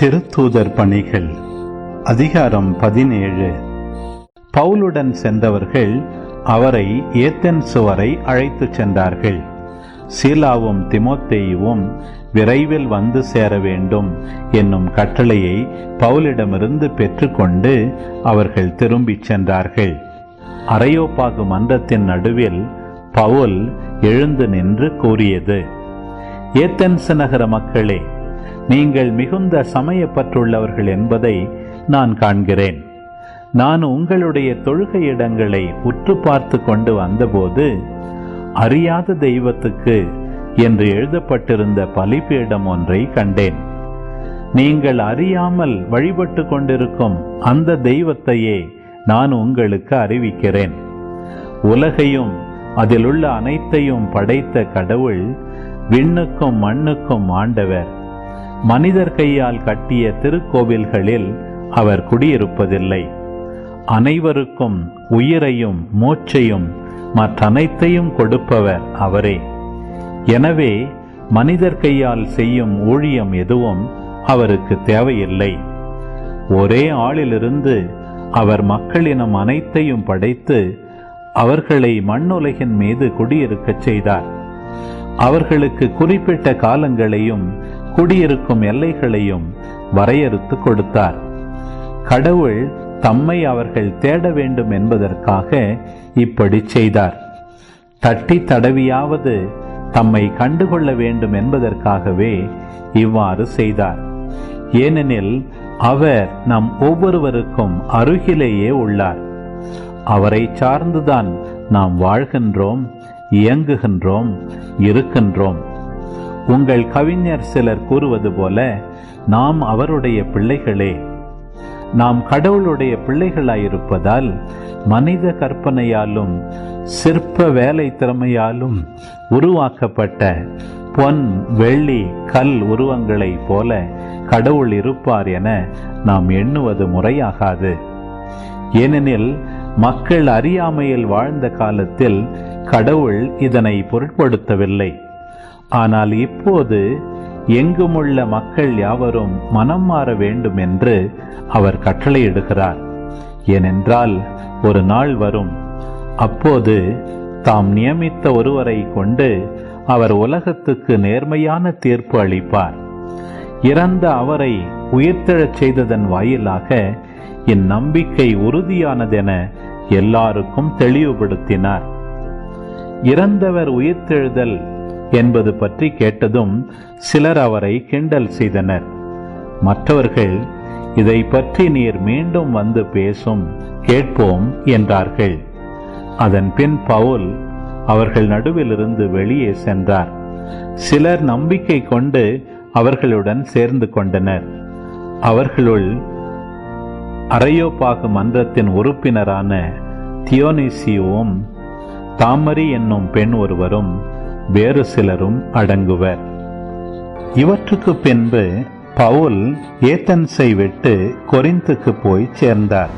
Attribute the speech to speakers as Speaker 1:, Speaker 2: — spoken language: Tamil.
Speaker 1: திருத்தூதர் பணிகள் அதிகாரம் 17. பவுலுடன் சென்றவர்கள் அவரை ஏத்தென்சு வரை அழைத்துச் சென்றார்கள். சீலாவும் தீமோத்தேயுவும் விரைவில் வந்து சேர வேண்டும் என்னும் கட்டளையை பவுலிடமிருந்து பெற்றுக்கொண்டு அவர்கள் திரும்பிச் சென்றார்கள். அரையோப்பாகு மன்றத்தின் நடுவில் பவுல் எழுந்து நின்று கூறியது: ஏத்தென்சு நகர மக்களே, நீங்கள் மிகுந்த சமயப்பற்றுள்ளவர்கள் என்பதை நான் காண்கிறேன். நான் உங்களுடைய தொழுகை இடங்களை உற்று பார்த்து கொண்டு வந்தபோது அறியாத தெய்வத்துக்கு என்று எழுதப்பட்டிருந்த பலிபீடம் ஒன்றை கண்டேன். நீங்கள் அறியாமல் வழிபட்டு கொண்டிருக்கும் அந்த தெய்வத்தையே நான் உங்களுக்கு அறிவிக்கிறேன். உலகையும் அதிலுள்ள அனைத்தையும் படைத்த கடவுள் விண்ணுக்கும் மண்ணுக்கும் ஆண்டவர். மனிதர் கையால் கட்டிய திருக்கோவில்களில் அவர் குடியிருப்பதில்லை. அனைவருக்கும் உயிரையும் மூச்சையும் மற்றனைத்தையும் கொடுப்பவர் அவரே. எனவே மனிதர் கையால் செய்யும் ஊழியம் எதுவும் அவருக்கு தேவையில்லை. ஒரே ஆளிலிருந்து அவர் மக்களினம் அனைத்தையும் படைத்து அவர்களை மண்ணுலகின் மீது குடியிருக்கச் செய்தார். அவர்களுக்கு குறிப்பிட்ட காலங்களையும் குடியிருக்கும் எல்லைகளையும் வரையறுத்து கொடுத்தார். கடவுள் தம்மை அவர்கள் தேட வேண்டும் என்பதற்காக இப்படி செய்தார். தட்டி தடவியாவது தம்மை கண்டுகொள்ள வேண்டும் என்பதற்காகவே இவ்வாறு செய்தார். ஏனெனில் அவர் நம் ஒவ்வொருவருக்கும் அருகிலேயே உள்ளார். அவரை சார்ந்துதான் நாம் வாழ்கின்றோம், இயங்குகின்றோம், இருக்கின்றோம். உங்கள் கவிஞர் சிலர் கூறுவது போல நாம் அவருடைய பிள்ளைகளே. நாம் கடவுளுடைய பிள்ளைகளாயிருப்பதால் மனித கற்பனையாலும் சிற்ப வேலை திறமையாலும் உருவாக்கப்பட்ட பொன், வெள்ளி, கல் உருவங்களை போல கடவுள் இருப்பார் என நாம் எண்ணுவது முறையாகாது. ஏனெனில் மக்கள் அறியாமையில் வாழ்ந்த காலத்தில் கடவுள் இதனை பொருட்படுத்தவில்லை. ஆனால் இப்போது எங்குமுள்ள மக்கள் யாவரும் மனம் மாற வேண்டும் என்று அவர் கட்டளையிடுகிறார். ஏனென்றால் ஒரு நாள் வரும், அப்போது தாம் நியமித்த ஒருவரை கொண்டு அவர் உலகத்துக்கு நேர்மையான தீர்ப்பு அளிப்பார். இறந்த அவரை உயிர்த்தெழச் செய்ததன் வாயிலாக இந்நம்பிக்கை உறுதியானதென எல்லாருக்கும் தெளிவுபடுத்தினார். இறந்தவர் உயிர்த்தெழுதல் என்பது பற்றி கேட்டதும் சிலர் அவரை கிண்டல் செய்தனர். மற்றவர்கள், இதை பற்றி நீர் மீண்டும் வந்து பேசும், கேட்போம் என்றார்கள். அதன் பின் பவுல் அவர்கள் நடுவிலிருந்து வெளியே சென்றார். சிலர் நம்பிக்கை கொண்டு அவர்களுடன் சேர்ந்து கொண்டனர். அவர்களுள் அரையோப்பாகு மன்றத்தின் உறுப்பினரான தியோனிசியும் தாமரி என்னும் பெண் ஒருவரும் வேறு சிலரும் அடங்குவர். இவற்றுக்கு பின்பு பவுல் ஏத்தென்சை விட்டு கொரிந்துக்கு போய் சேர்ந்தார்.